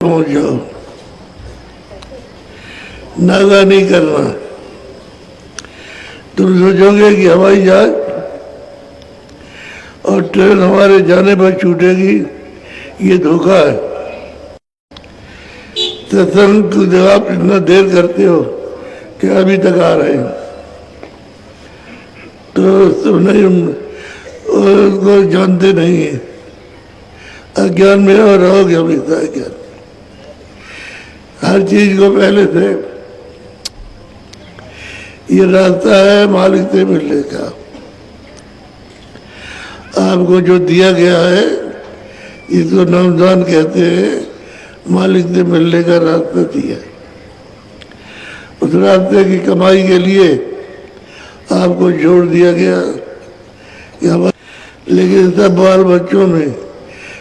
पहुंच जाओ, नागा नहीं करना। तुम सोचोगे कि हवाई जहाज और ट्रेन हमारे जाने पर छूटेगी, ये धोखा है। सत्संग को जब आप इतना देर करते हो कि अभी तक आ रहे हैं, तो तुम नहीं उसको जानते नहीं है, अज्ञान में और रहोगे हमेशा अज्ञान। हर चीज को पहले से ये रास्ता है मालिक से मिलने का। आपको जो दिया गया है इसको नामदान कहते हैं, मालिक से मिलने का रास्ता दिया। उस रास्ते की कमाई के लिए आपको जोड़ दिया गया। लेकिन सब बाल बच्चों में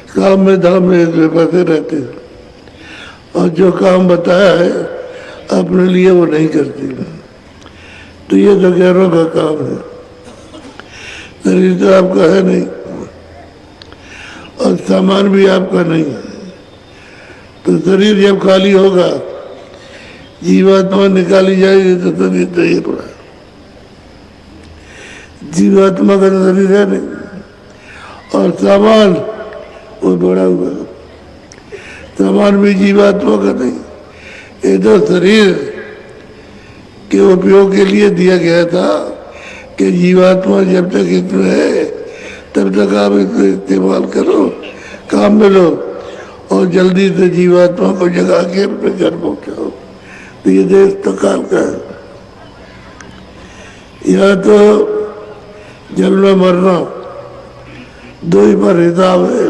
काम में धाम में फंसे रहते हैं और जो काम बताया है अपने लिए वो नहीं करते। तो ये तो गैरों का काम है, शरीर तो आपका है नहीं और सामान भी आपका नहीं है। तो शरीर जब खाली होगा, जीवात्मा निकाली जाएगी, तो शरीर तो ये पड़ा, जीवात्मा का शरीर है नहीं और सामान वो बड़ा हुआ, सामान भी जीवात्मा का नहीं। ये तो शरीर के उपयोग के लिए दिया गया था कि जीवात्मा जब तक इसमें है तब तक आप इसको इस्तेमाल करो, काम में लो और जल्दी से जीवात्मा को जगा के अपने घर पहुंचाओ। तो ये देश तो काल का है। यह तो जन्म मरना दो ही पर हिसाब है,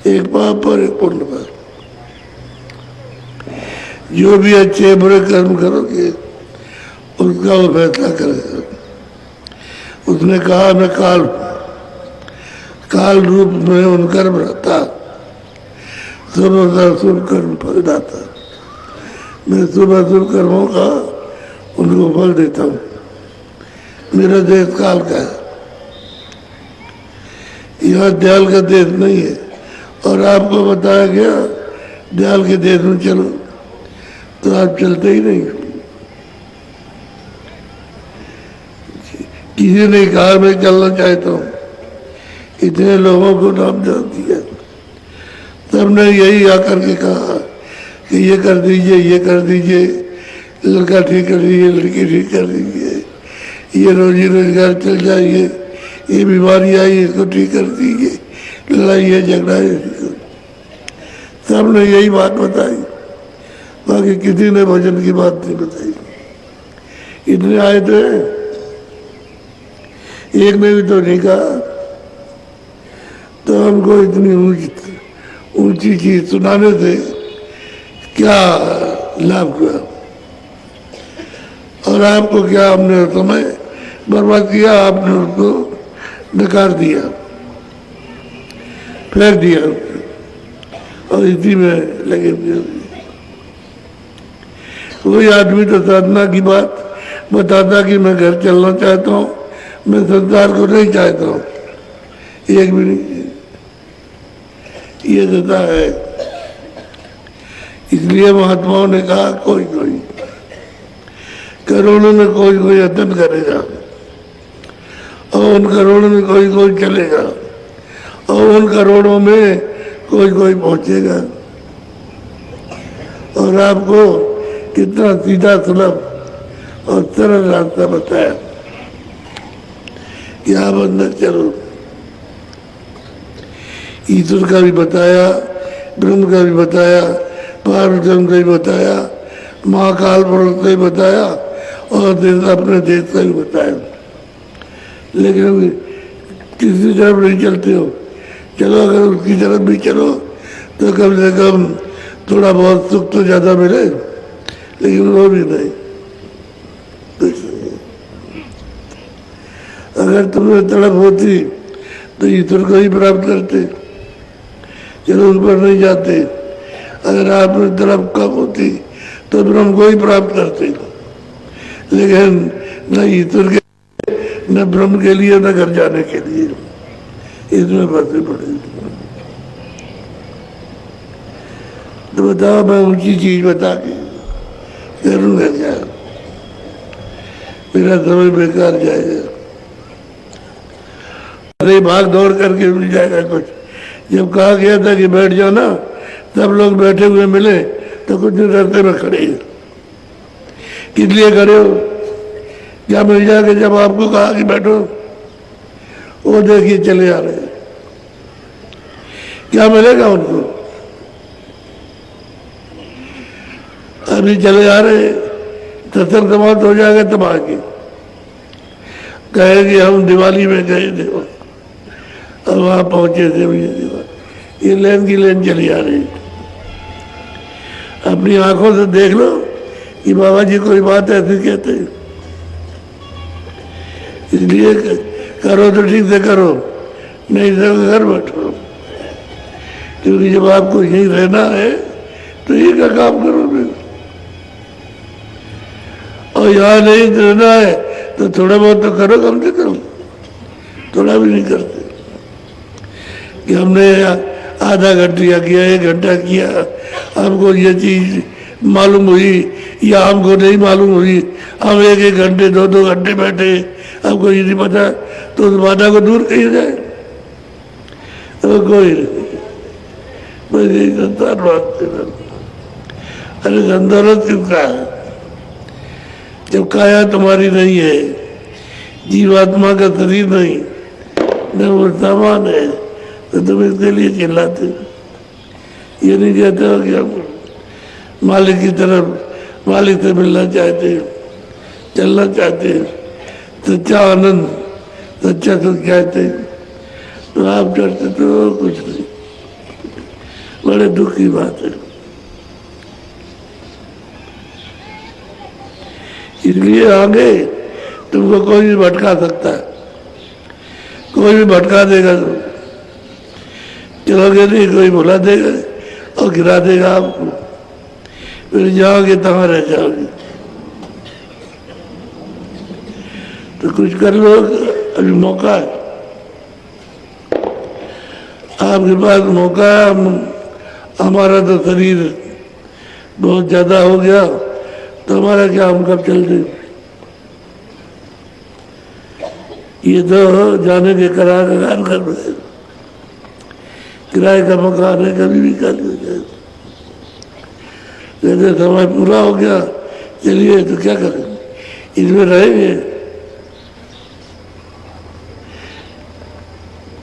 एक पाप पर एक पुण्य पर। जो भी अच्छे बुरे कर्म करोगे उसका वो फैसला करेगा। उसने कहा मैं काल रूप में उन कर्म रहता, शुभ कर्म फल दाता। मैं शुभ अशुभ कर्मों का उनको फल देता हूँ। मेरा देश काल का है, यह दयाल का देश नहीं है। और आपको बताया गया दयाल के देश में चलो, तो आप चलते ही नहीं। किसी ने कहा मैं चलना चाहता हूँ, इतने लोगों को नाम जान दिया, सबने यही आकर के कहा कि ये कर दीजिए, ये कर दीजिए, लड़का ठीक कर दीजिए, लड़की ठीक कर दीजिए, ये रोजी रोजगार चल जाइए, ये बीमारी आई इसको ठीक कर दीजिए, लड़ाई है झगड़ा है, सबने यही बात बताई। बाकी किसी ने भजन की बात नहीं बताई। इतने आए थे, एक ने भी तो नहीं कहा। तो हमको इतनी ऊंची चीज सुनाने से क्या लाभ हुआ? और आपको क्या हमने समय बर्बाद किया? आपने उसको नकार दिया, फेंक दिया और इसी में लगे हुए। कोई आदमी तो साधना की बात बताता कि मैं घर चलना चाहता हूँ, मैं संसार को नहीं चाहता हूँ, एक भी नहीं। ये देता है। इसलिए महात्माओं ने कहा कोई कोई, करोड़ों में कोई कोई अध्ययन करेगा और उन करोड़ों में कोई कोई चलेगा और उन करोड़ों में कोई कोई पहुंचेगा। और आपको कितना सीधा सुलभ और सरल रास्ता बताया कि आप अंदर चलो। ईश्वर का भी बताया, ब्रह्म का भी बताया, पार्वती का भी बताया, महाकाल पुरुष का भी बताया और अपने देश का भी बताया। लेकिन किसी तरफ नहीं चलते हो। चलो अगर उसकी तरफ भी चलो तो कम से कम थोड़ा बहुत सुख तो ज़्यादा मिले, लेकिन वो भी नहीं। अगर तुम्हें तड़प होती तो ईश्वर को ही प्राप्त करते, चलो उस पर नहीं जाते। अगर आप में तड़प कम होती तो ब्रह्म को ही प्राप्त करते, लेकिन न ईश्वर के न ब्रह्म के लिए न घर जाने के लिए इसमें फंसे पड़े। तो बताओ मैं ऊंची चीज बता के करूँगा क्या? मेरा समय बेकार जाएगा। अरे भाग दौड़ करके मिल जाएगा कुछ। जब कहा गया था कि बैठ जाओ ना, तब लोग बैठे हुए मिले तो कुछ नहीं, डरते में खड़े। किस लिए खड़े हो? क्या मिल जाएगा जब आपको कहा कि बैठो? वो देखिए चले आ रहे हैं, क्या मिलेगा उनको? अभी चले आ रहे, सत्संग समाप्त हो जाएगा तब आगे कहेंगे हम दिवाली में गए थे और वहां पहुंचे थे भैया दिवाली। ये लेन की लेन चली आ रही। अपनी आंखों से देख लो कि बाबा जी कोई बात ऐसी कहते हैं। इसलिए करो तो ठीक से करो, नहीं तो घर बैठो। क्योंकि जब आपको यहीं रहना है तो ये का काम करो। और यहाँ नहीं रहना है तो थोड़ा बहुत तो करो, कम से कम। थोड़ा भी नहीं करते कि हमने आधा घंटा किया, 1 घंटा किया, हमको ये चीज मालूम हुई या हमको नहीं मालूम हुई, हम 1-1 घंटे 2-2 घंटे बैठे, हमको ये नहीं पता, तो उस बाधा को दूर किया जाए। तो कोई नहीं, बस यही संसार बात कर। अरे संदौलत किसका है? जब काया तुम्हारी नहीं है, जीवात्मा का शरीर नहीं, न वो सामान है, तो तुम इसके लिए चिल्लाते। ये नहीं कहते हो कि हम मालिक की तरफ, मालिक से मिलना चाहते, चलना चाहते, सच्चा आनंद, सच्चा सुख चाहते, तो आप डरते तो कुछ नहीं। बड़े दुख की बात है। इसलिए आगे तुमको कोई भी भटका सकता है, कोई भी भटका देगा। तुम चलोगे नहीं, कोई भुला देगा और गिरा देगा आपको, फिर जाओगे तहाँ रह जाओगे। तो कुछ कर लो, अभी मौका है, आपके पास मौका है। हमारा तो शरीर बहुत ज्यादा हो गया, तो हमारा क्या, हम कब चल दें? ये तो जाने के करार कर रहे, किराए का मकान है, कभी भी खाली हो जाए। जैसे समय पूरा हो गया, चलिए तो क्या करें, इसमें रहेंगे।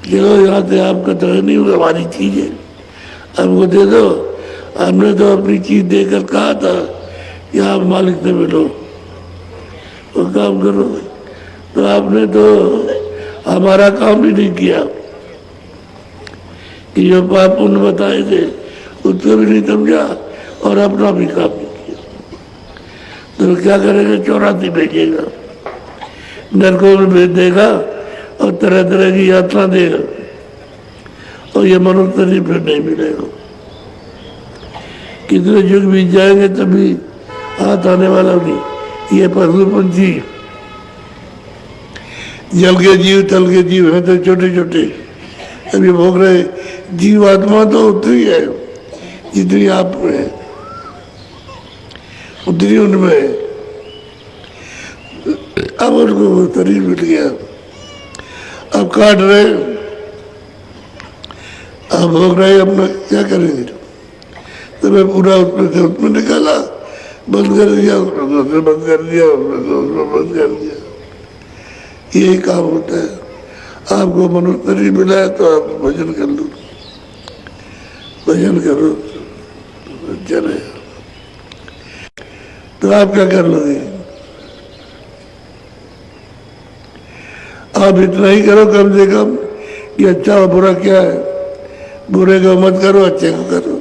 चलो यहाँ से आपका तो नहीं होगा, हमारी चीज है, हमको दे दो। हमने तो अपनी चीज देकर कहा था कि आप मालिक से मिलो, वो काम करो। तो आपने तो हमारा काम भी नहीं किया कि जो पाप पुण्य बताए थे उसको भी नहीं समझा और अपना भी काम नहीं किया। तो क्या करेगा? 84 भेजेगा, नरकों में भेज देगा और तरह तरह की यात्रा देगा, और ये मनुष्य शरीर फिर नहीं मिलेगा। कितने युग बीत जाएंगे तभी हाथ आने वाला नहीं। ये पशु पंछी, जल के जीव, तल के जीव हैं तो छोटे छोटे अभी भोग रहे। जीवात्मा तो उतनी है जितनी आप में है, उतनी उनमें है। अब उनको शरीर मिल गया, अब काट रहे, अब भोग रहे, अपना क्या करेंगे? तो मैं पूरा उसमें निकाला, बंद कर दिया, बंद कर दिया, बंद कर दिया। यही काम होता है। आपको मनुष्य शरीर मिला है तो आप भजन कर लो, भजन करो, चले। तो आप क्या कर लोगे? आप इतना ही करो कम से कम कि अच्छा और बुरा क्या है। बुरे को मत करो, अच्छे को करो,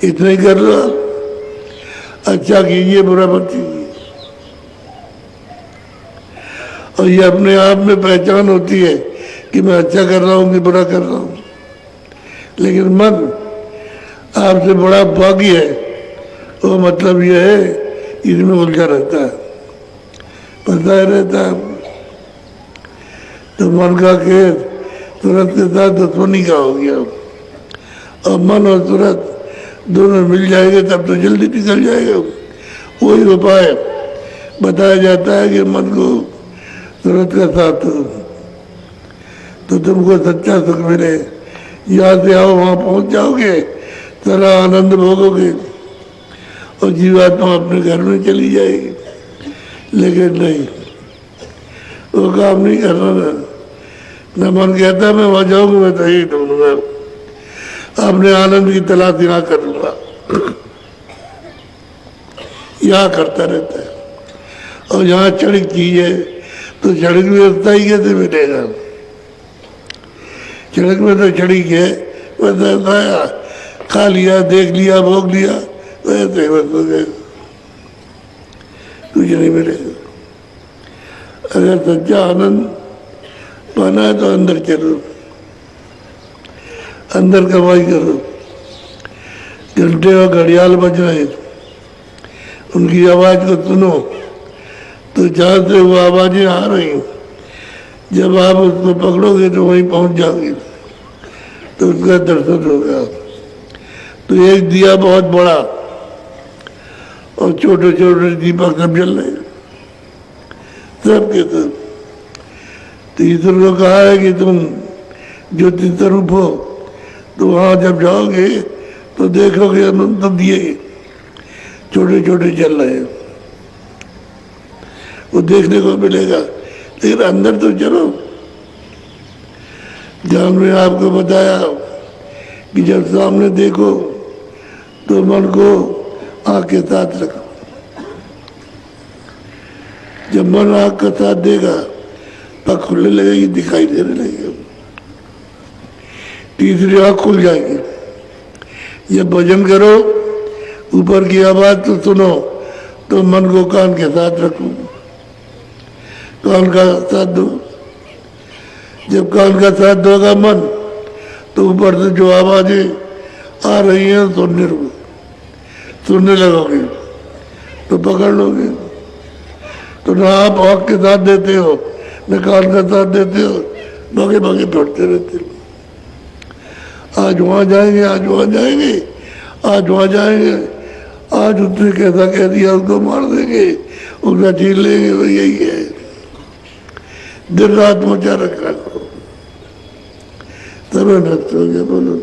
इतना ही कर लो आप। अच्छा कीजिए, बुरा मत कीजिए। और ये अपने आप में पहचान होती है कि मैं अच्छा कर रहा हूँ कि बुरा कर रहा हूँ। लेकिन मन आपसे बड़ा भाग्य है, वो मतलब ये है इसमें उलझा रहता है, पता ही रहता है। तो मन का खेत तुरंत के साथ दुश्मनी का हो गया, और मन और तुरंत दोनों मिल जाएंगे तब तो जल्दी निकल जाएगा। वही उपाय बताया जाता है कि मन को सूरत का साथ हो तो तुमको सच्चा सुख मिले। यहाँ से आओ वहाँ पहुँच जाओगे, सारा आनंद भोगोगे और जीवात्मा अपने घर में चली जाएगी। लेकिन नहीं, वो काम नहीं करना ना मन कहता मैं वहाँ जाऊँगा, मैं तो यही ढूंढूंगा, अपने आनंद की तलाश यहाँ कर लूँगा, यहाँ करता रहता है। और यहाँ क्षणिक चीज है तो क्षणिक व्यवस्था ही कैसे मिलेगा? क्षणिक में तो क्षणिक है, बताया खा लिया, देख लिया, भोग लिया, वैसे बस हो गए, कुछ नहीं मिलेगा। अगर सच्चा आनंद पाना है तो अंदर चलो, अंदर कमाई करो। घंटे और घड़ियाल बज रहे, उनकी आवाज को सुनो तो जहाँ से वो आवाजें आ रही, जब आप उसको पकड़ोगे तो वहीं पहुंच जाओगे, तो उसका दर्शन होगा। तो एक दिया बहुत बड़ा और छोटे छोटे दीपक सब जल रहे सबके सब। तो ईश्वर को कहा है कि तुम ज्योति स्वरूप हो, तो वहाँ जब जाओगे तो देखोगे अनंत दिए छोटे छोटे जल रहे हैं, वो देखने को मिलेगा। लेकिन अंदर तो चलो। जहाँ मैंने आपको बताया कि जब सामने देखो तो मन को आँख के साथ रखो। जब मन आँख का साथ देगा तो खुलने लगेगी, दिखाई देने लगेगी, तीसरी आँख खुल जाएगी। जब भजन करो, ऊपर की आवाज तो सुनो, तो मन को कान के साथ रखो, कान का साथ दो। जब कान का साथ दोगा मन, तो ऊपर से जो आवाजें आ रही हैं सुनने लगोगे तो पकड़ लोगे। तो ना आप आँख के साथ देते हो, न कान का साथ देते हो, भागे भागे दौड़ते रहते हो। आज वहाँ जाएंगे, आज वहाँ जाएंगे, आज वहाँ जाएंगे, आज उसने कैसा कह दिया उसको मार देंगे, उसका छीन लेंगे, वो यही है। दिन रात मचा रखा करो, तब नष्ट हो गया। बोलो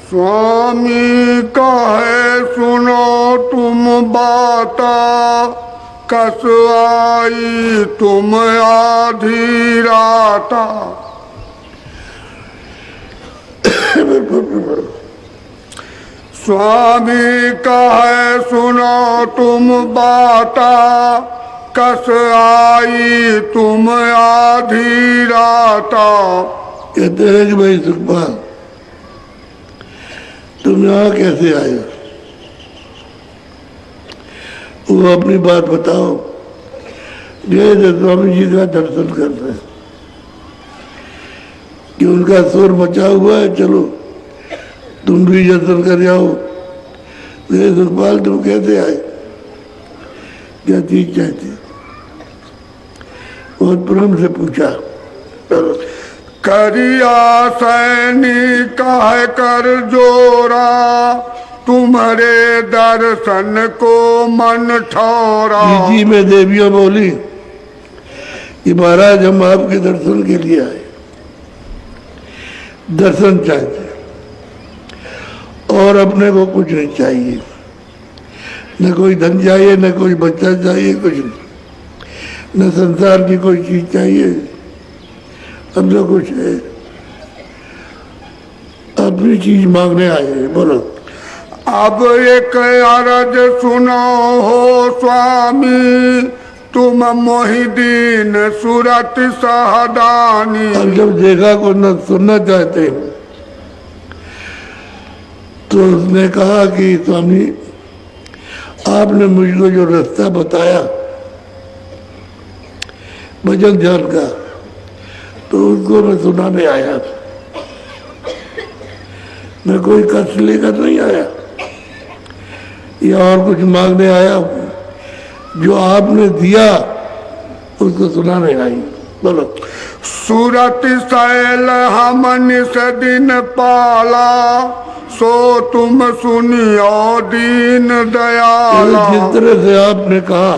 स्वामी कहे सुनो तुम बाता, कस आई तुम आधी राता। स्वामी कहे सुनो तुम बाता, कस आई तुम आधी राता। कहते हैं कि भाई सुखपाल तुम यहाँ कैसे आए? वो अपनी बात बताओ। गए थे स्वामी जी का दर्शन करते हैं कि उनका शोर मचा हुआ है, चलो तुम भी दर्शन कर जाओ। गए सुखपाल तुम कैसे आए? क्या चीज चाहती? बहुत प्रेम से पूछा। करिया सैनी कह कर जोरा, तुम्हारे दर्शन को मन ठौरा। जी में देवियां बोली कि महाराज हम आपके दर्शन के लिए आए, दर्शन चाहते और अपने को कुछ नहीं चाहिए, न कोई धन चाहिए, न कोई बच्चा चाहिए, कुछ नहीं, न संसार की कोई चीज चाहिए, हम जो कुछ है अपनी चीज मांगने आए हैं। बोलो अब एक अरज सुनो हो स्वामी, तुम मोहिदीन सूरत सहदानी। अब जब देखा को न सुनना चाहते हो तो उसने कहा कि स्वामी आपने मुझको जो रास्ता बताया भजन ध्यान का, तो उसको मैं सुनाने आया। मैं कोई कष्ट लेकर नहीं आया या और कुछ मांगने आया हूँ। जो आपने दिया उसको सुनाने आई। बोलो सूरत सैल हमन से दिन पाला, सो तुम सुनियो दीन दयाला। जिस तरह से आपने कहा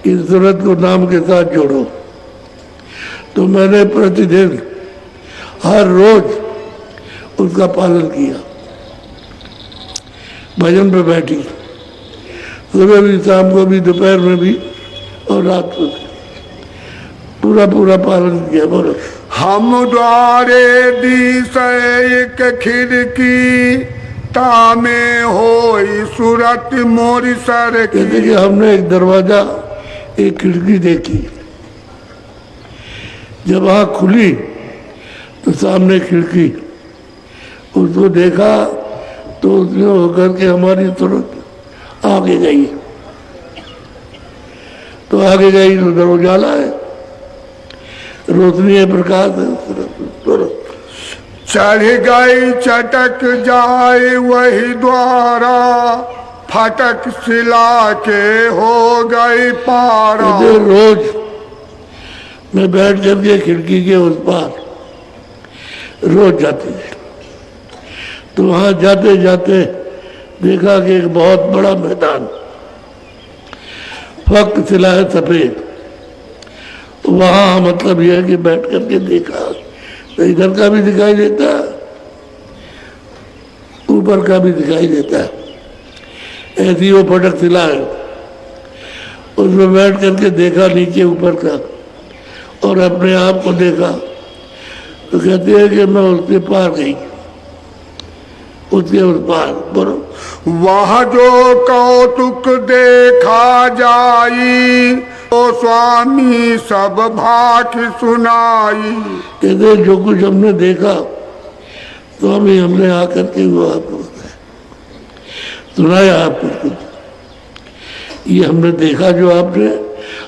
कि सूरत को नाम के साथ जोड़ो, तो मैंने प्रतिदिन हर रोज उसका पालन किया। भजन पे बैठी, सुबह भी, शाम को भी, दोपहर में भी और रात को भी, पूरा पूरा पालन किया। बोलो। हम द्वारे दिस एक खिड़की, तामे होई सूरत मोरी सर की। कहते कि हमने एक दरवाजा, एक खिड़की देखी। जब आँख खुली तो सामने खिड़की, उसको देखा तो उसने होकर के हमारी सूरत आगे गई। तो आगे गई तो उधर उजाला है, रोशनी है, प्रकाश है सूरत। चढ़ गई चटक जाए वही द्वारा, फटक सिला के हो गई पारा। रोज मैं बैठ करके खिड़की के उस पार रोज जाती थी। तो वहां जाते जाते देखा कि एक बहुत बड़ा मैदान, फक सिला है सफेद। वहां मतलब यह है कि बैठ करके देखा तो इधर का भी दिखाई देता है, ऊपर का भी दिखाई देता है। ऐसी वो फटक सिला है, उसमें बैठ करके देखा नीचे ऊपर का और अपने आप को देखा। तो कहते हैं कि मैं उसके पार गई, उसके उस पार। बोलो। वह जो कौतुक देखा जाई, तो स्वामी सब भाख सुनाई। कहते जो कुछ हमने देखा तो अभी हमने आकर के वो आपको सुनाया। आपको कुछ ये हमने देखा, जो आपने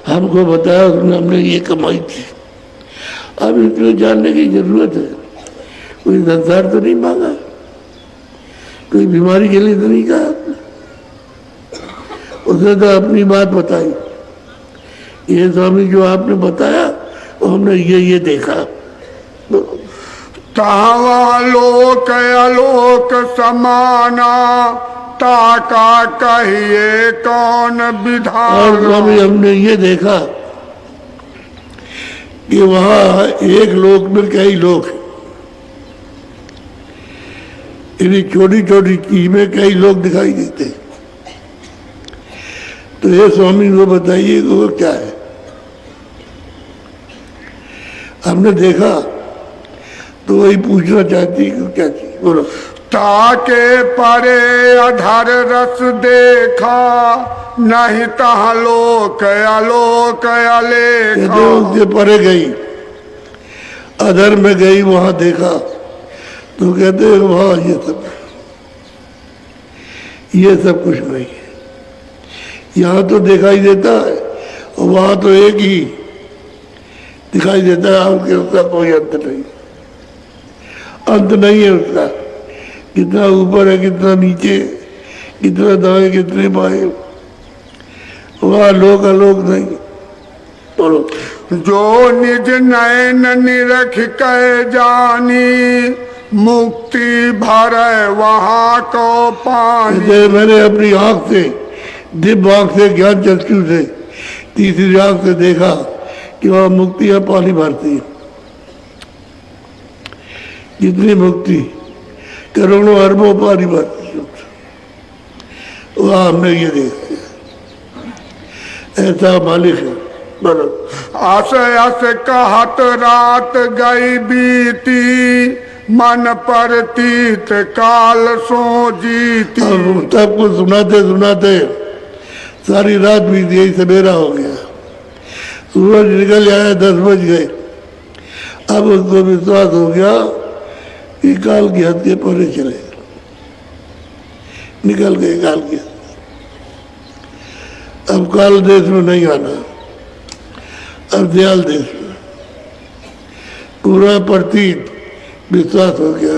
हमको बताया, उसमें हमने ये कमाई थी। अब इसमें जानने की जरूरत है। कोई संसार तो नहीं मांगा, कोई बीमारी के लिए तो नहीं कहा आपने। उसने तो अपनी बात बताई, ये स्वामी जो आपने बताया वो हमने ये देखा। तावा लोक अलोक समाना, ताका कहिए कौन विधान। और स्वामी हमने ये देखा कि वहां एक लोक में कई लोक हैं। इन्हीं छोटी छोटी चीज में कई लोग दिखाई देते हैं। तो ये स्वामी को बताइए कि वो क्या है। हमने देखा तो वही पूछना चाहती कि क्या चीज। बोलो। ताके परे अधर रस देखा, नहीं तह लोक अलोक अलेखा। उसके परे गई, अधर में गई, वहां देखा तो कहते हैं वहां ये सब कुछ नहीं है। यहाँ तो दिखाई देता है और वहां तो एक ही दिखाई देता है, और उसका कोई अंत नहीं। अंत नहीं है उसका, कितना ऊपर है, कितना नीचे, कितना दाएं, कितने बाएं, वहां लोक अलोक नहीं। बोलो। जो निज नयन निरख कर जानी, मुक्ति भर वहाँ को पानी। मैंने अपनी आंख से, दिव्य आंख से, ज्ञान चक्षु से, तीसरी आंख से देखा कि वहाँ मुक्ति है, पानी भरती है। जितनी मुक्ति, करोड़ों अरबों पानी भरती है, वहाँ हमने ये देखा। ऐसा मालिक है। बोलो। आस आस कहत रात गई बीती, मन पर तीत काल सो जीती। तब को सुनाते सुनाते सारी रात बीत गई, सवेरा हो गया, सूरज निकल आया, 10 बज गए। अब उसको विश्वास हो गया कि काल की हद के परे चले, निकल गए काल की हद। अब काल देश में नहीं आना, अब दयाल देश में पूरा प्रतीत विश्वास हो गया।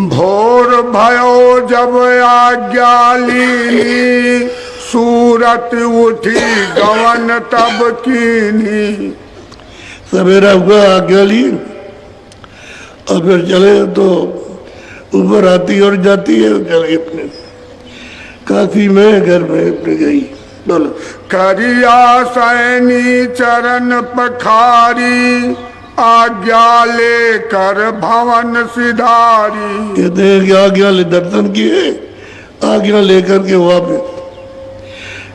भोर भयो जब आज्ञा लीनी, सूरत उठी गवन तब कीनी। सवेरा हुआ, आज्ञा ली और फिर चले तो ऊपर आती और जाती है, चले अपने काशी में घर में अपने गई। बोलो। करिया सैनी चरण पखारी, आज्ञा लेकर भवन सिधारी। कहते हैं कि आज्ञा ले दर्शन किए, आज्ञा लेकर के वापस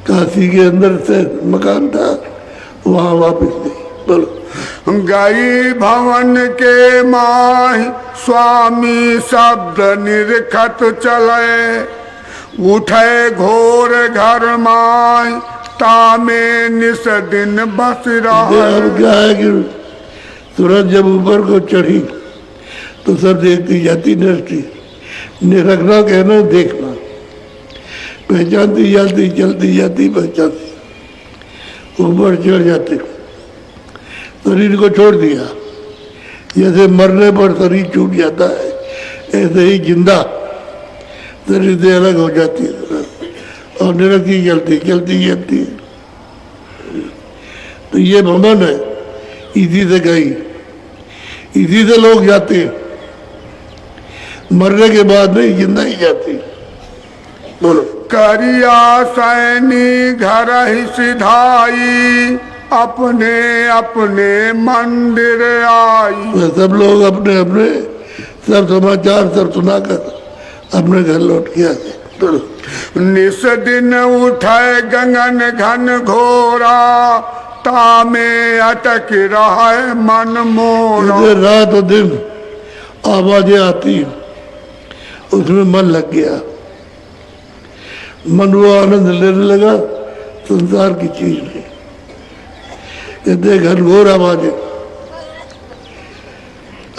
काशी के अंदर से मकान था वहां वापस गई। बोलो। गई भवन के माही, स्वामी शब्द निरखत चले। उठे घोर घर माय, तामे निस दिन बस रहा। अब क्या है कि तुरंत जब ऊपर को चढ़ी तो सब देखती जाती दृष्टि, निरखना कहना देखना, पहचानती जाती, चलती जाती, पहचानती, ऊपर चढ़ जाते, शरीर को छोड़ दिया। जैसे मरने पर शरीर छूट जाता है, ऐसे ही जिंदा शरीर से अलग हो जाती है और निरखती चलती चलती जाती है। तो ये भवन है, इसी से गई, इसी से लोग जाते हैं, मरने के बाद नहीं, जिंदा ही जाती। बोलो। करिया सैनी घर ही सिधाई, अपने अपने मंदिर आई। सब लोग अपने अपने सब समाचार सब सुनाकर अपने घर लौट के आते। बोलो। निस दिन उठे गगन घन घोरा, तामे अटक रहा है मन मोरा। रात और दिन आवाजें आती, उसमें मन लग गया, मन वो आनंद लेने लगा, संसार की चीज नहीं। कहते घनघोर आवाजें,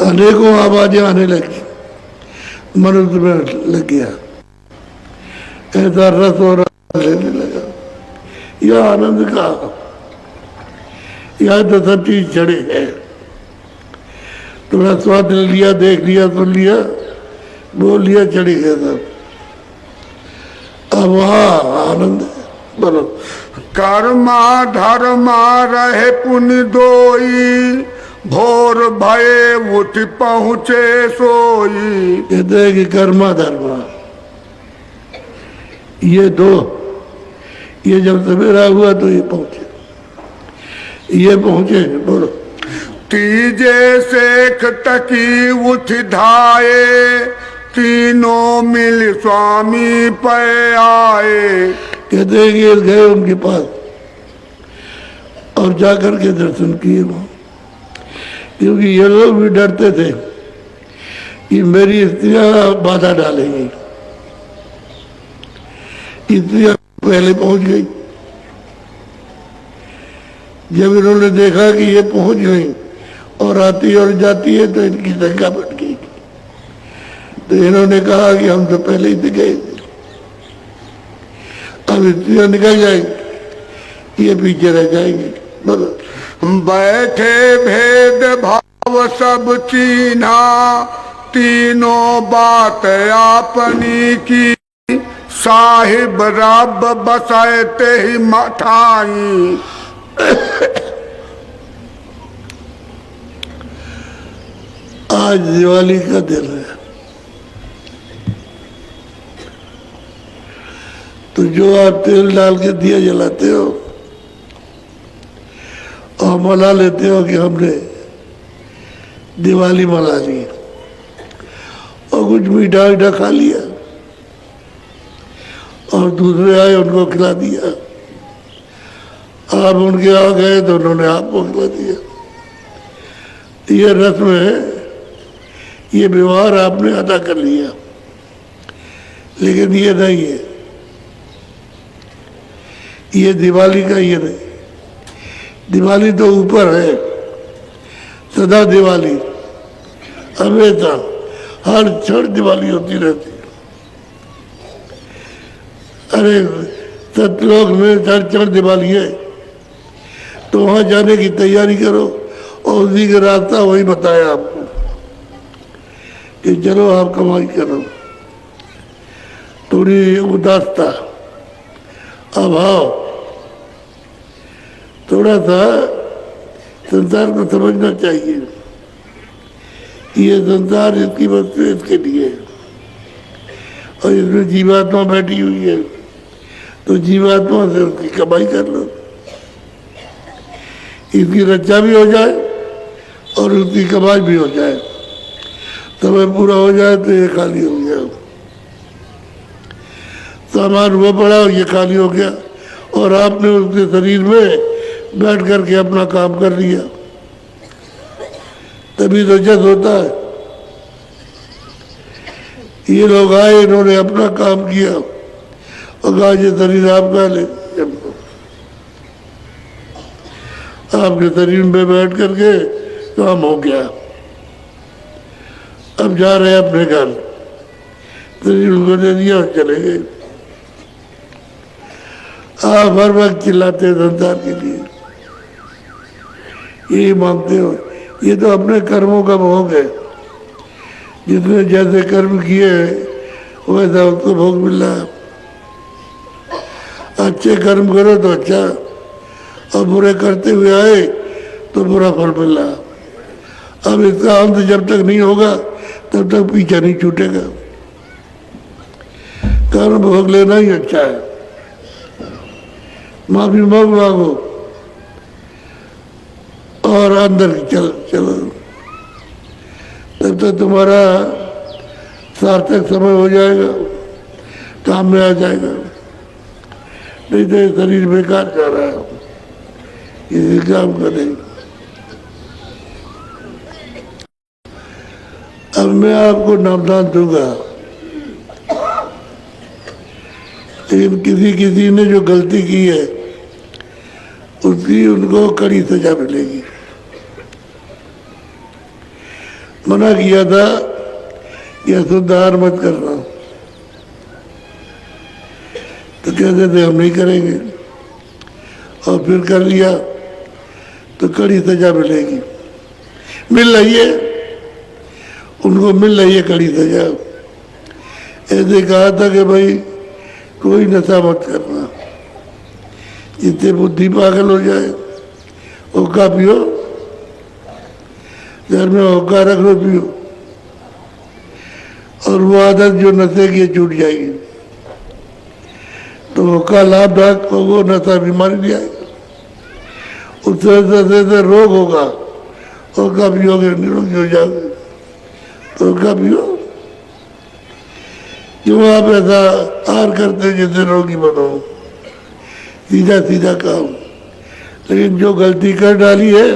अनेकों आवाजें आने लगी, मन उसमें लग गया, ऐसा रस और लेने लगा। यह आनंद का, यह तो सब चीज चढ़े है। थोड़ा स्वाद ले लिया, देख लिया, सुन लिया, बोल लिया, चढ़ी गया सब। अब वहाँ आनंद है। बोलो। कर्मा धर्मा रहे पुण्य दोई, भोर भये उठ पहुँचे सोई। कहते हैं कि कर्मा धर्मा ये दो, ये जब सवेरा हुआ तो ये पहुंचे, ये पहुंचे। बोलो। तीजे शेख तकी उठ धाये, तीनों मिल स्वामी पे आए। कहते हैं कि गए उनके पास और जाकर के दर्शन किए वहाँ, क्योंकि ये लोग भी डरते थे कि मेरी स्त्रियां बाधा डालेंगी। स्त्रियां पहले पहुंच गई। जब इन्होंने देखा कि ये पहुंच गई और आती और जाती है तो इनकी शंका बढ़ गई। तो इन्होंने कहा कि हम तो पहले ही से गए थे, अब स्त्रियां निकल जाएंगी, ये पीछे रह जाएंगे। बोलो। बैठे भेद भाव सब चीन्हा, तीनों बात आपनी की। साहिब रब बसाते ही मठाई। आज दिवाली का दिन है, तो जो आप तेल डाल के दिया जलाते हो और मना लेते हो कि हमने दिवाली मना ली, और कुछ मीठा मीठा खा लिया और दूसरे आए उनको खिला दिया, आप उनके आ गए तो उन्होंने आपको खिला दिया। ये रस्म है, ये व्यवहार आपने अदा कर लिया, लेकिन ये नहीं है, ये दिवाली का ये नहीं। दिवाली तो ऊपर है, सदा दिवाली, हमेशा हर क्षण दिवाली होती रहती है। अरे सतलोक में हर क्षण दिवाली है, तो वहां जाने की तैयारी करो और उसी का रास्ता वही बताया आपको कि चलो आप कमाई करो। थोड़ी उदासता, अभाव, थोड़ा सा संसार को समझना चाहिए कि ये संसार इसकी वस्तु इसके लिए है और इसमें जीवात्मा बैठी हुई है, तो जीवात्मा से उसकी कमाई कर लो, इसकी रक्षा भी हो जाए और उसकी कमाई भी हो जाए। समय पूरा हो जाए तो ये खाली हो गया, सामान हुआ पड़ा और ये खाली हो गया और आपने उसके शरीर में बैठ करके अपना काम कर लिया, तभी रजत होता है। ये लोग आए, इन्होंने अपना काम किया और कहा ये शरीर आपका ले, आपके शरीर में बैठ करके काम हो गया, अब जा रहे हैं अपने घर, शरीर उनको दे दिया और चले गए। आप हर वक्त चिल्लाते हैं संसार के लिए, यही मांगते हो, ये तो अपने कर्मों का भोग है, जिसने जैसे कर्म किए वैसा उसको भोग मिल रहा है। अच्छे कर्म करो तो अच्छा, और बुरे करते हुए आए तो बुरा फल मिल रहा। अब इसका अंत जब तक नहीं होगा तब तक पीछा नहीं छूटेगा। कर्म भोग लेना ही अच्छा है, माफी मांगो और अंदर चलो, तब तक तुम्हारा सार्थक समय हो जाएगा, काम में आ जाएगा। नहीं तो ये शरीर बेकार जा रहा है, किसी काम का नहीं। अब मैं आपको नामदान दूंगा, लेकिन किसी ने जो गलती की है उसकी उनको कड़ी सजा मिलेगी। मना किया था कि असुद्धार मत करना, तो कहते थे हम नहीं करेंगे, और फिर कर लिया तो कड़ी सजा मिलेगी। मिल रही है उनको, मिल रही है कड़ी सजा। ऐसे कहा था कि भाई कोई नशा मत करना, जितने बुद्धि पागल हो जाए, हुक्का पियो, घर में हुक्का रख लो, पियो, और वो आदत जो नशे की छूट जाएगी। तो हुक्का लाभदायक, वो नशा बीमारी नहीं आएगी, उससे से रोग होगा, हुक्का पियोगे निरोगी हो जाओगे। तो हुक्का पियो, क्यों आप ऐसा आर करते हैं जैसे रोगी बनो, सीधा सीधा काम। लेकिन जो गलती कर डाली है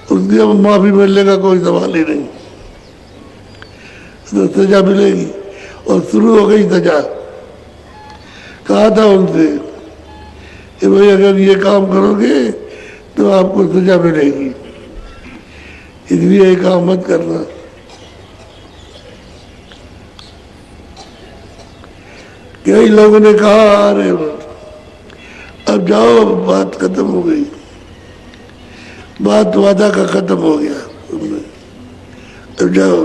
उसकी अब माफी मिलने का कोई सवाल ही नहीं, तो सजा मिलेगी। और शुरू हो गई सजा। कहा था उनसे कि भाई अगर ये काम करोगे तो आपको सजा मिलेगी, इसलिए ये काम मत करना। कई लोगों ने कहा अरे अब जाओ, बात खत्म हो गई, बात वादा का खत्म हो गया, अब जाओ,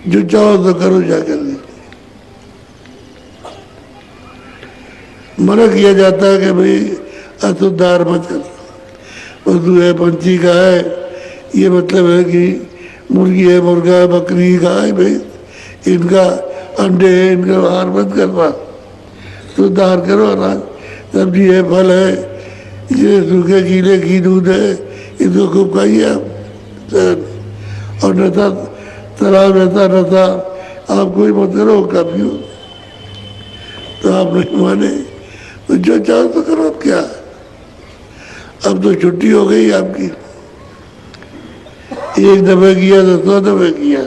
जो चाहो तो करो जाकर। मना किया जाता है कि भाई असुद्धार मत करो, पशु है, पंछी का है, ये मतलब है कि मुर्गी है, मुर्गा है, बकरी का है, भाई इनका अंडे है, इनका आहार मत करना, सुधार करो। अनाज सब्जी है, फल है, ये सूखे कीले घी दूध है, इसको खूब खाइए आप। और नशा शराब नशा आप कोई मत करो, कभी हो तो आप नहीं माने, तो जो चाहो तो करो, अब क्या। अब तो छुट्टी हो गई आपकी, एक दफे किया तो 100 दफे किया।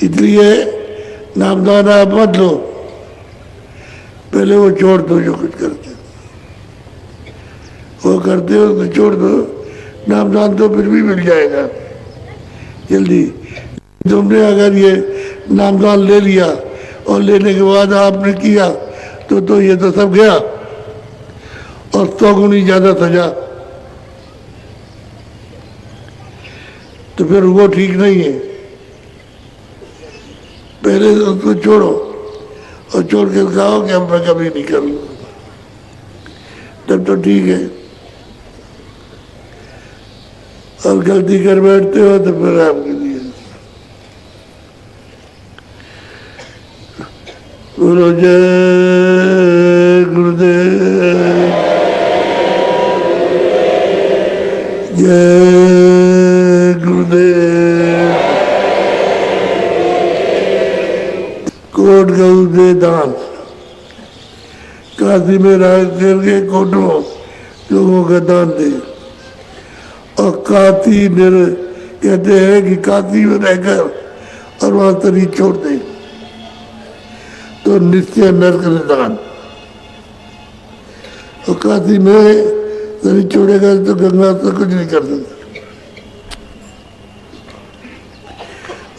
इसलिए नामदान आप मत लो, पहले वो छोड़ दो जो कुछ करते वो करते हो तो छोड़ दो। नामदान तो फिर भी मिल जाएगा जल्दी। तुमने अगर ये नामदान ले लिया और लेने के बाद आपने किया तो ये तो सब गया, और 100 गुनी ज्यादा सजा, तो फिर वो ठीक नहीं है। पहले तो उसको छोड़ो और छोड़ के कहो कि अब मैं कभी नहीं करूँगा, तब तो ठीक है, और गलती कर बैठते हो तो फिर आपके लिए बोलो जय गुरुदेव, जय गुरुदेव। कोट गऊ दे दान, काशी में राज करके कोटों लोगों का दान दे। और काशी कहते हैं कि काशी में रहकर और वहां तरी छोड़ दे तो निश्चय नरक निदान। और काशी में तरी छोड़ेगा तो गंगा से कुछ नहीं कर सकता,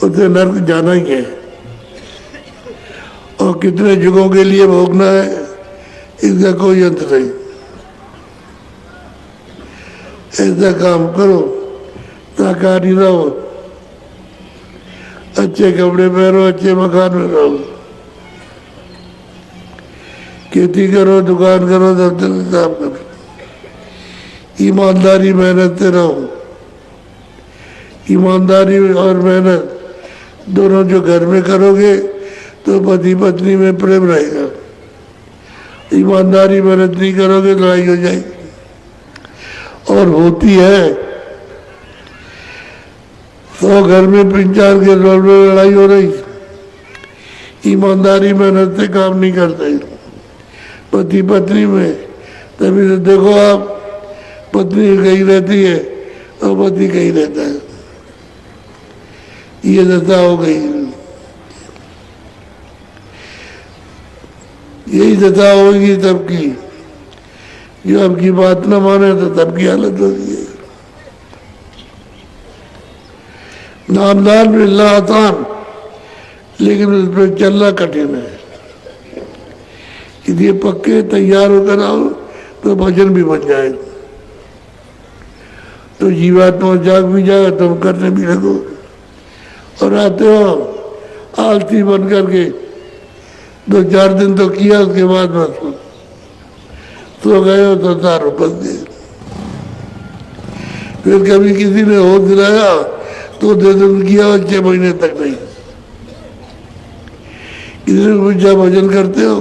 उसे नरक जाना ही है। और कितने युगों के लिए भोगना है इसका कोई अंत नहीं। ऐसा काम करो ताकारी रहो, अच्छे कपड़े पहनो, अच्छे मकान में रहो, खेती करो, दुकान करो, दफ्तर में काम करो, ईमानदारी मेहनत से रहो। ईमानदारी और मेहनत दोनों जो घर में करोगे तो पति पत्नी में प्रेम रहेगा। ईमानदारी मेहनत नहीं करोगे लड़ाई हो जाएगी, और होती है। तो घर में 5-4 के लड़ाई हो रही, ईमानदारी मेहनत से काम नहीं करते पति पत्नी में। तभी तो देखो आप, पत्नी कहीं रहती है और पति कहीं रहता है, ये दशा हो गई। यही दशा होगी तब की, जो आपकी बात न माने तो तब की हालत होगी। नामदान मिलना आसान, लेकिन उस पर चलना कठिन है। इसलिए पक्के तैयार होकर आओ तो भजन भी बन जाए, तो जीवात्मा जाग भी जाएगा, तुम करने भी लगो। और आते हो आलसी बन करके 2-4 दिन तो किया, उसके बाद बस तो गए हो तो दारू बच गए। फिर कभी किसी ने होश दिलाया तो 2 दिन किया और 6 महीने तक नहीं। किसी ने पूछा भजन करते हो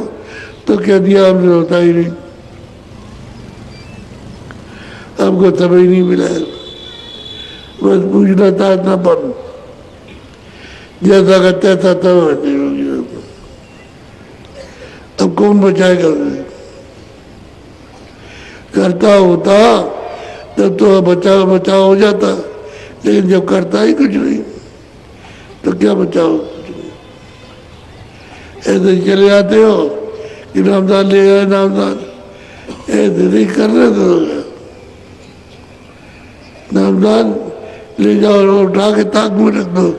तो कह दिया हमसे होता ही नहीं, हमको समय नहीं मिला है। बस पूछना था इतना पन, जैसा का तैसा तब अब कौन बचाएगा उसे? करता होता तब तो बचाव हो जाता, लेकिन जब करता ही कुछ नहीं तो क्या बचाओ? ऐसे ही चले जाते हो कि नामदान ले आए, नामदान ऐसे नहीं करने दो। नामदान ले जाओ और उठा के ताक में रख दो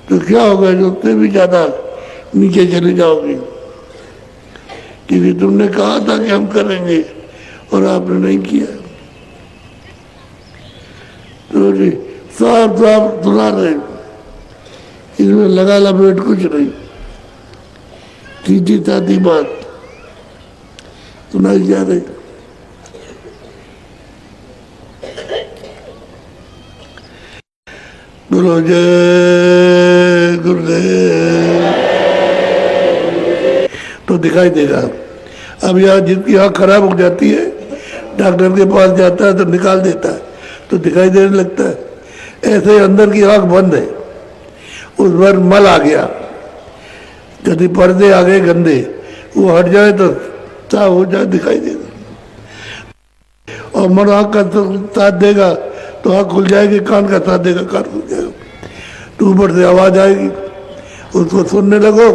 तो क्या होगा? जो उससे भी ज्यादा नीचे चले जाओगे, क्योंकि तुमने कहा था कि हम करेंगे और आपने नहीं किया। तो साफ साफ सुना रहे, इसमें लगा लपेट कुछ नहीं, सीधी साधी बात सुनाई जा रही। बोलो जय गुरुदेव। तो दिखाई देगा। अब यहाँ जिनकी आँख खराब हो जाती है, डॉक्टर के पास जाता है तो निकाल देता है तो दिखाई देने लगता है। ऐसे ही अंदर की आँख बंद है, उस पर मल आ गया, यदि पर्दे आ गए गंदे, वो हट जाए तो साफ हो जाए, दिखाई देगा। और मन आँख का साथ देगा तो आँख खुल जाएगी, कान का साथ देगा, कान खुल जाएगा। तो ऊपर से आवाज़ आएगी, उसको सुनने लगो,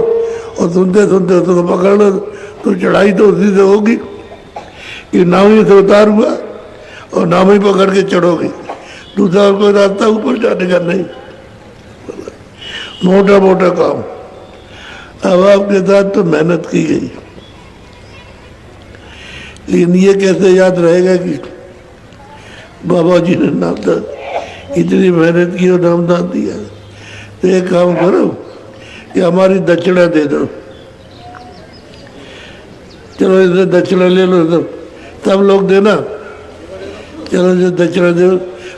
और सुनते सुनते उसको पकड़ लो तो चढ़ाई तो उसी से होगी कि नाव से उतार हुआ और नाव ही पकड़ के चढ़ोगे। दूसरा और कोई रास्ता ऊपर जाने का नहीं, मोटा मोटा काम। अब आपके साथ तो मेहनत की गई, लेकिन ये कैसे याद रहेगा कि बाबा जी ने नामदान इतनी मेहनत की और नामदान दिया। तो एक काम करो कि हमारी दक्षिणा दे दो, चलो इसे दक्षिणा ले लो, तो तब लोग देना, चलो जो दक्षिणा दे,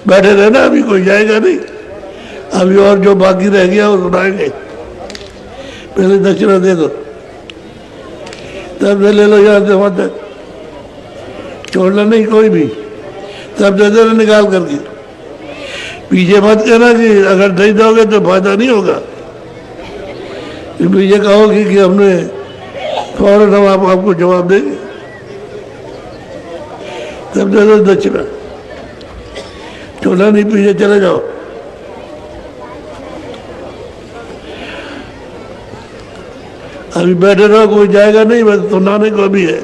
बैठे रहना, अभी कोई जाएगा नहीं, अभी और जो बाकी रह गया वो सुनाएंगे, पहले दक्षिणा दे दो, तब से ले लो यहाँ से वहाँ तक, छोड़ना नहीं कोई भी, तब दे देना निकाल करके। पीछे मत कहना कि अगर नहीं दोगे तो फायदा नहीं होगा, पीछे कहोगे कि हमने फौरन हम आपको जवाब देंगे, तब दे दो दक्षिणा, छोड़ना नहीं, पीछे चले जाओ। अभी बैठे रहो, कोई जाएगा नहीं, बस सुनाने को भी है।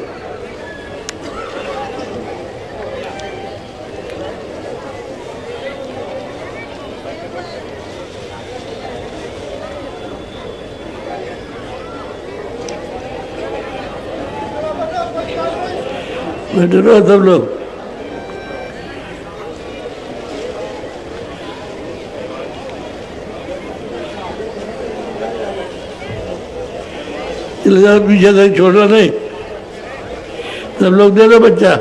बैठे रहो सब लोग। चले जाओ पीछे से, छोड़ना नहीं, सब लोग दे दो बच्चा।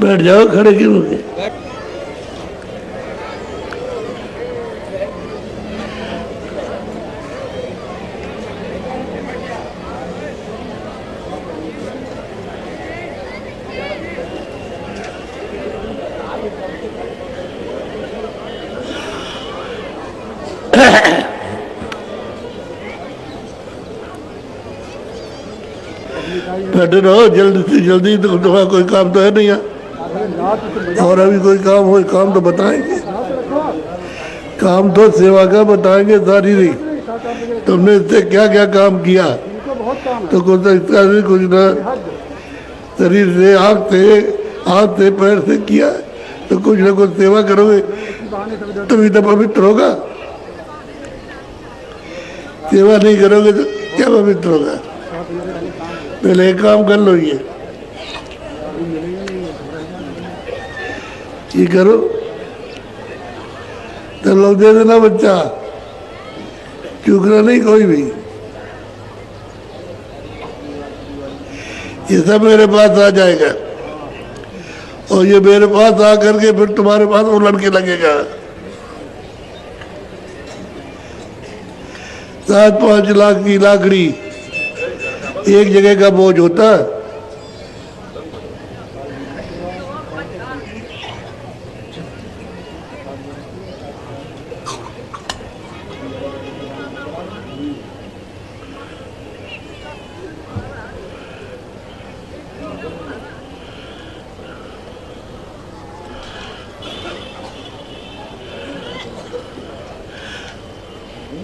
बैठ जाओ, खड़े क्यों हो गए? बैठे रहो, जल्दी से जल्दी, तो तुम्हारा कोई काम तो है नहीं है, और अभी कोई काम हो, काम तो बताएंगे, काम तो सेवा का बताएंगे सारी नहीं। तुमने इससे क्या क्या काम किया, तो कुछ इसका भी कुछ ना, शरीर से, हाथ से पैर से किया, तो कुछ ना कुछ सेवा करोगे तभी तो पवित्र होगा, सेवा नहीं करोगे तो क्या पवित्र होगा? पहले एक काम कर लो, ये करो, तो लोग दे देना बच्चा, चूकना नहीं कोई भी। ये सब मेरे पास आ जाएगा, और ये मेरे पास आ करके फिर तुम्हारे पास वो लड़के लगेगा। 7-5 लाख की लाकड़ी एक जगह का बोझ होता है।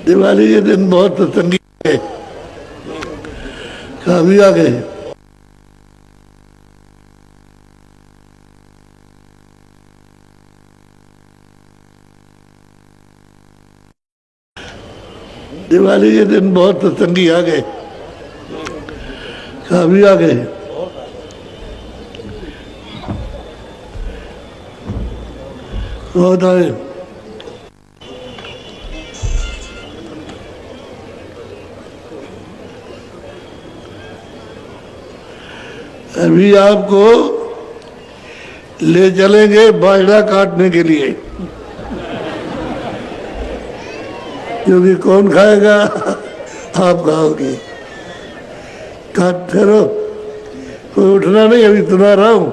दिवाली के दिन बहुत सत्संगी है, काफी आ गए। दिवाली के दिन बहुत सत्संगी आ गए, काफी आ गए। बहुत आए। अभी आपको ले चलेंगे बाजरा काटने के लिए, क्योंकि कौन खाएगा? आप खाओगे। काटते रहो, कोई उठना नहीं, अभी सुना रहा हूं।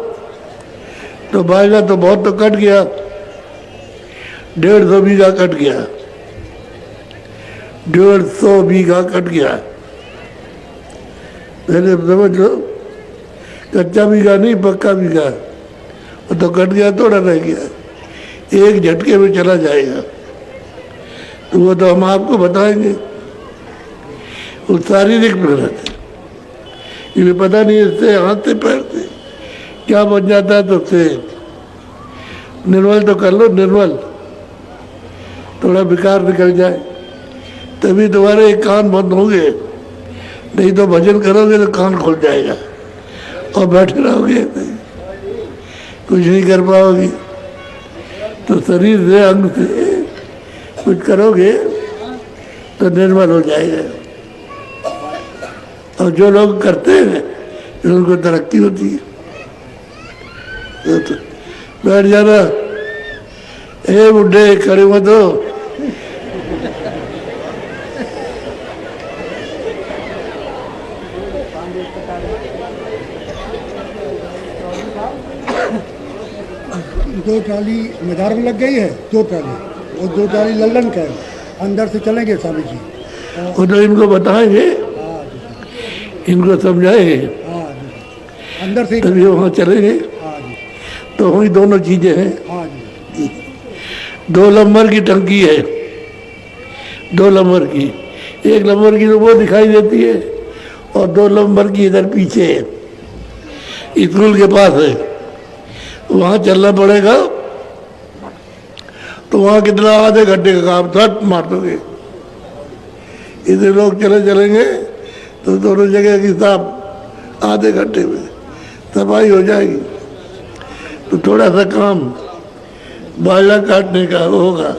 तो बाजरा तो बहुत तो कट गया, 150 बीघा कट गया, 150 बीघा कट गया। पहले समझ लो, कच्चा बीघा नहीं, पक्का बीघा, वो तो कट गया, थोड़ा रह गया, एक झटके में चला जाएगा। तो वो तो हम आपको बताएंगे। वो शारीरिक मेहनत है, ये पता नहीं इससे हाथ से पैर से क्या बन जाता है। तो उससे निर्मल तो कर लो, निर्मल, थोड़ा विकार निकल जाए, तभी तुम्हारे एक कान बंद होंगे, नहीं तो भजन करोगे तो कान खुल जाएगा और बैठे रहोगे, कुछ नहीं कर पाओगे। तो शरीर से, अंग से कुछ करोगे तो निर्मल हो जाएगा। और जो लोग करते हैं उनको तरक्की होती है। तो बैठ जाना, ए बुढ़े खड़े मत हो। दो ट्राली मजार में लग गई है, दो ट्राली, और दो ट्राली लल्लन का है। अंदर से चलेंगे स्वामी जी। वो तो इनको बताएंगे, हाँ जी, इनको समझाएंगे, हाँ जी, अंदर से ही। तभी वहाँ चलेंगे। हाँ जी, तो वही दोनों चीजें हैं। हाँ जी, 2 नंबर की टंकी है, 2 नंबर की। 1 नंबर की तो वो दिखाई देती है और 2 नंबर की इधर पीछे है, स्कूल के पास है। वहाँ चलना पड़ेगा। तो वहाँ कितना, आधे घंटे का काम झट मार दोगे। इधर लोग चलेंगे तो दोनों जगह की साफ आधे घंटे में सफाई हो जाएगी। तो थोड़ा सा काम बाजरा काटने का होगा,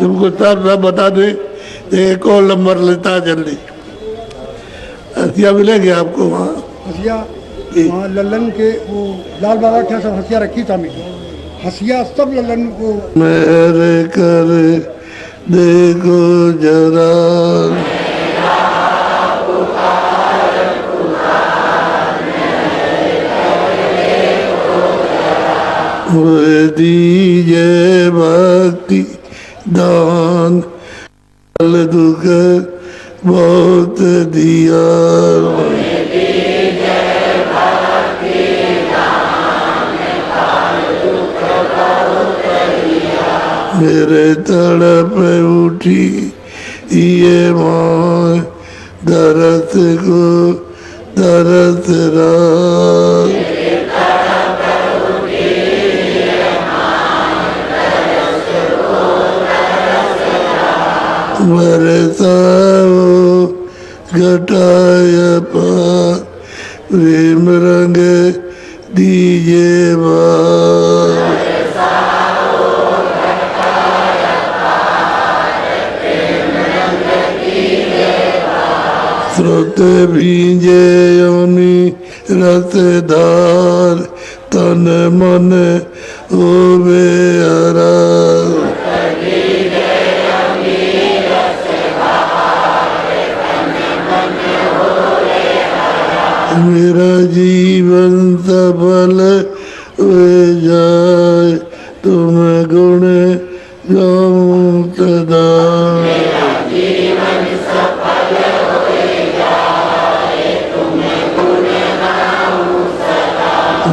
तुमको साफ साफ बता दे। एक और नंबर लेता है जल्दी, हथिया मिलेंगे आपको वहाँ। हसिया वहाँ लल्लन के वो लाल बाबा के सब हसिया रखी स्वामी जी। हसिया सब लल्लन को मेरे कर देखो जरा, वो दीजे भक्ति दान, फल दुख बहुत दिया। मेरे तड़प उठी ये माँ, दरस को दरस रात। बरसाओ घटाय पार, प्रेम रंग दीजे बार। स्रोत भींजे यमुनी रसधार, तन मन होवे हरा। मेरा जीवन सफल हो जाए, तुम गुण गाऊं सदा।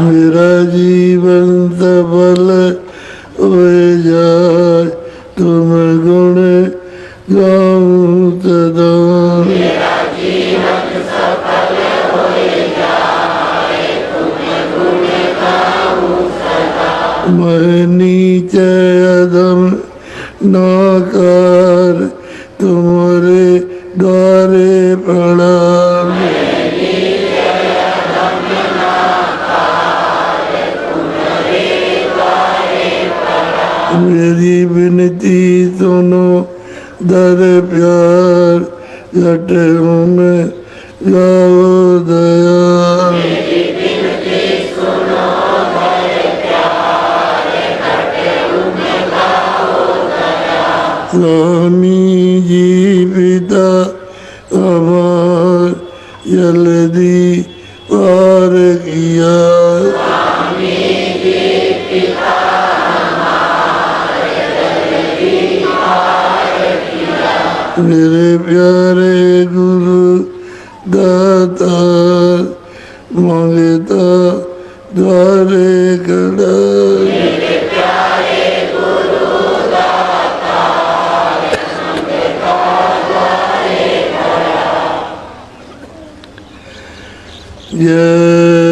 मेरा जीवन सफल हो जाए, तुम गुण गाऊं सदा। मैं नीचे अदम नाकार, तुम्हारे द्वारे प्रणाम। मेरी विनती सुनो दर प्यार, घट में गाओ दया। स्वामी जी पिता हमार, जल्दी पार किया। मेरे प्यारे गुरु दाता, मांगता द्वारे खड़ा। जय